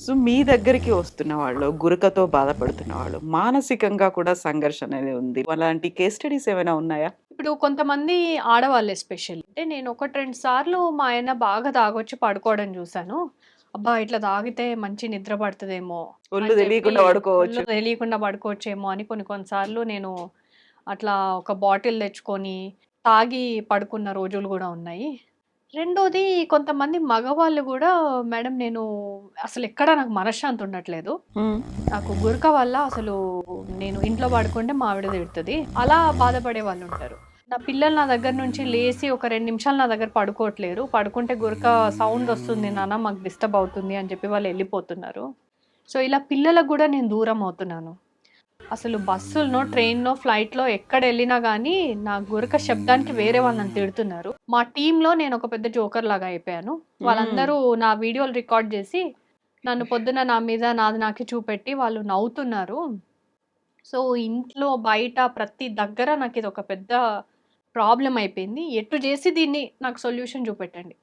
So, మీ దగ్గరికి వస్తున్న వాళ్ళు, గురకతో బాధపడుతున్న వాళ్ళు, మానసికంగా కూడా సంఘర్షణ అనేది ఉంది. అలాంటి కేస్ స్టడీస్ ఏమైనా ఉన్నాయా? ఇప్పుడు కొంతమంది ఆడవాళ్ళు ఎస్పెషల్లీ అంటే నేను 1, 2 సార్లు మా ఆయన బాగా తాగొచ్చి పడుకోవడం చూసాను. అబ్బా! ఇట్లా తాగితే మంచి నిద్ర పడతదేమో ఒళ్ళు అని చెప్పి తెలియకుండా ఒళ్ళు పడుకోవచ్చు. తెలియకుండా పడుకోవచ్చేమో అని కొన్ని కొన్ని సార్లు నేను అట్లా ఒక బాటిల్ తెచ్చుకొని తాగి పడుకున్న రోజులు గూడా ఉన్నాయి. రెండోది కొంతమంది మగవాళ్ళు గూడా మేడం నేను అసలెక్కడ నాకు మనశ్శాంతి ఉండట్లేదు. హ్మ్. నాకు గురక వల్ల అసలు నేను ఇంట్లో పడుకుంటే మా ఆవిడ తిడతది. అలా బాధపడే వాళ్ళుంటారు. నా పిల్లలు నా దగ్గర నుంచి లేసి ఒక 2 నిమిషాలు నా దగ్గర పడుకోవట్లేరు. పడుకుంటే గురక సౌండొస్తుంది నాన్న మాకు డిస్టర్బ్ అవుతుంది అని చెప్పి వాళ్ళెళ్ళిపోతున్నారు. సో, ఇలా పిల్లలకు గూడా నేను దూరం అవుతున్నాను. అసలు బస్సులనో, ట్రైన్‌నో, ఫ్లైట్‌లో ఎక్కడెళ్ళినా గానీ, నా గురక శబ్దానికి వేరే వాళ్ళు నన్ను తిడుతున్నారు. మా టీమ్‌లో నేనొక పెద్ద జోకర్‌లాగా అయిపోయాను. హ్మ్. వాళ్ళందరూ నా వీడియోలు రికార్డ్ జేసి, నన్ను పొద్దున నా మీద నాది నాకే చూపెట్టి వాళ్ళు నవ్వుతున్నారు. సో, ఇంట్లో, బయట ప్రతి దగ్గర నాకిదొక పెద్ద ప్రాబ్లమ్ అయిపోయింది. ఎటు జేసి దీన్ని నాకు సొల్యూషన్ జూపెట్టండి.